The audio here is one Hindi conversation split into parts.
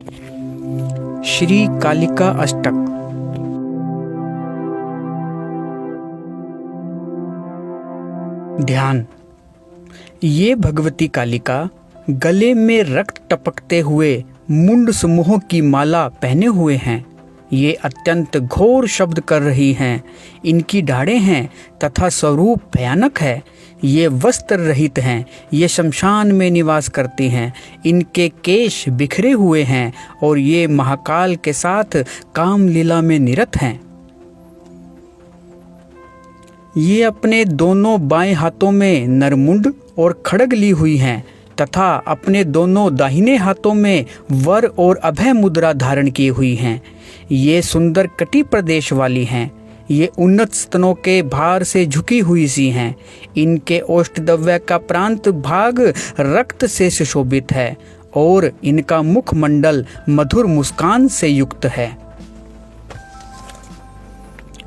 श्री कालिका अष्टक। ध्यान। ये भगवती कालिका गले में रक्त टपकते हुए मुंड समूहों की माला पहने हुए हैं। ये अत्यंत घोर शब्द कर रही हैं। इनकी दाढ़ें हैं तथा स्वरूप भयानक है। ये वस्त्र रहित हैं। ये शमशान में निवास करती हैं। इनके केश बिखरे हुए हैं और ये महाकाल के साथ काम लीला में निरत हैं। ये अपने दोनों बाएं हाथों में नरमुंड और खड्ग ली हुई हैं तथा अपने दोनों दाहिने हाथों में वर और अभय मुद्रा धारण की हुई हैं। ये सुंदर कटी प्रदेश वाली हैं। ये उन्नत स्तनों के भार से झुकी हुई सी हैं। इनके ओष्ठदव्य का प्रांत भाग रक्त से सुशोभित है और इनका मुखमंडल मधुर मुस्कान से युक्त है।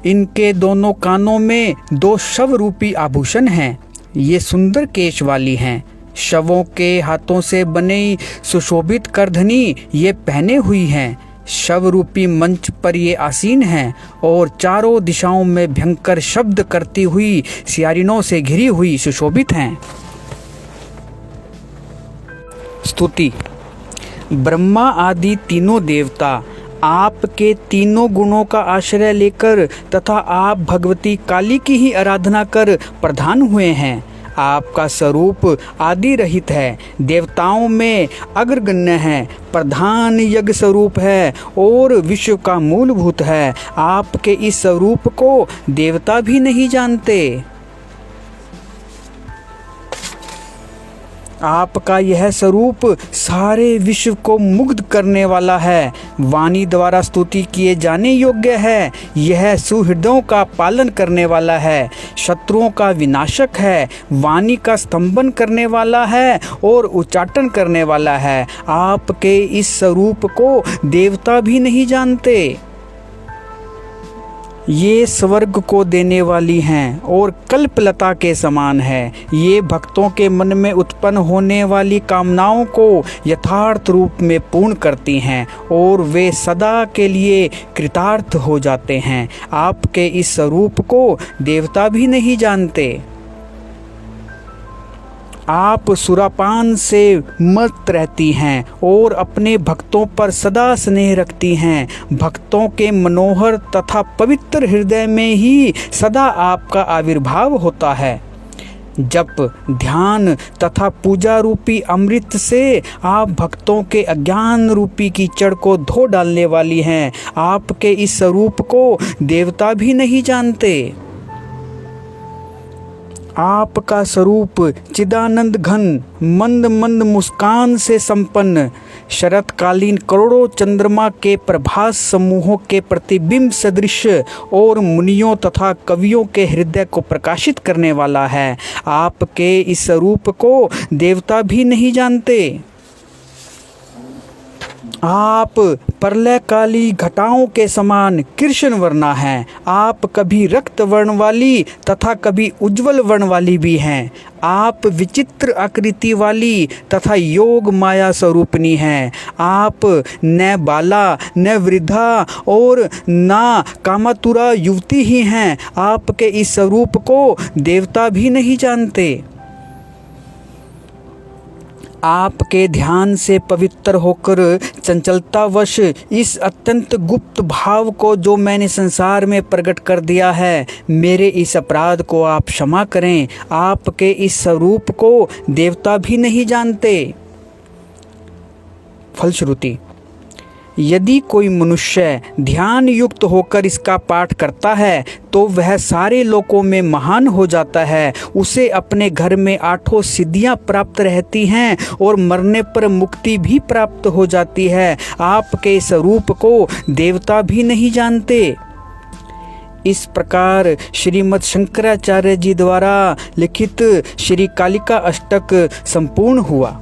इनके दोनों कानों में 2 शव रूपी आभूषण हैं। ये सुंदर केश वाली हैं। शवों के हाथों से बने सुशोभित करधनी ये पहने हुई हैं। शव रूपी मंच पर ये आसीन हैं और चारों दिशाओं में भयंकर शब्द करती हुई सियारिनों से घिरी हुई सुशोभित हैं। स्तुति। ब्रह्मा आदि तीनों देवता आपके तीनों गुणों का आश्रय लेकर तथा आप भगवती काली की ही आराधना कर प्रधान हुए हैं। आपका स्वरूप आदि रहित है, देवताओं में अग्रगण्य है, प्रधान यज्ञ स्वरूप है और विश्व का मूलभूत है। आपके इस स्वरूप को देवता भी नहीं जानते। आपका यह स्वरूप सारे विश्व को मुग्ध करने वाला है, वाणी द्वारा स्तुति किए जाने योग्य है। यह सुहृदों का पालन करने वाला है, शत्रुओं का विनाशक है, वाणी का स्तंभन करने वाला है और उच्चाटन करने वाला है। आपके इस स्वरूप को देवता भी नहीं जानते। ये स्वर्ग को देने वाली हैं और कल्पलता के समान है। ये भक्तों के मन में उत्पन्न होने वाली कामनाओं को यथार्थ रूप में पूर्ण करती हैं और वे सदा के लिए कृतार्थ हो जाते हैं। आपके इस स्वरूप को देवता भी नहीं जानते। आप सुरापान से मस्त रहती हैं और अपने भक्तों पर सदा स्नेह रखती हैं। भक्तों के मनोहर तथा पवित्र हृदय में ही सदा आपका आविर्भाव होता है। जप, ध्यान तथा पूजा रूपी अमृत से आप भक्तों के अज्ञान रूपी कीचड़ को धो डालने वाली हैं। आपके इस स्वरूप को देवता भी नहीं जानते। आपका स्वरूप चिदानंद घन, मंद मंद मुस्कान से संपन्न, शरतकालीन करोड़ों चंद्रमा के प्रभास समूहों के प्रतिबिंब सदृश और मुनियों तथा कवियों के हृदय को प्रकाशित करने वाला है। आपके इस स्वरूप को देवता भी नहीं जानते। आप प्रलयकाली घटाओं के समान कृष्ण वर्णा हैं। आप कभी रक्त वर्ण वाली तथा कभी उज्जवल वर्ण वाली भी हैं। आप विचित्र आकृति वाली तथा योग माया स्वरूपनी हैं। आप न बाला न वृद्धा और न कामातुरा युवती ही हैं। आपके इस स्वरूप को देवता भी नहीं जानते। आपके ध्यान से पवित्र होकर चंचलतावश इस अत्यंत गुप्त भाव को जो मैंने संसार में प्रकट कर दिया है, मेरे इस अपराध को आप क्षमा करें। आपके इस स्वरूप को देवता भी नहीं जानते। फलश्रुति। यदि कोई मनुष्य ध्यान युक्त होकर इसका पाठ करता है तो वह सारे लोकों में महान हो जाता है। उसे अपने घर में 8 सिद्धियां प्राप्त रहती हैं और मरने पर मुक्ति भी प्राप्त हो जाती है। आपके स्वरूप को देवता भी नहीं जानते। इस प्रकार श्रीमद् शंकराचार्य जी द्वारा लिखित श्री कालिका अष्टक संपूर्ण हुआ।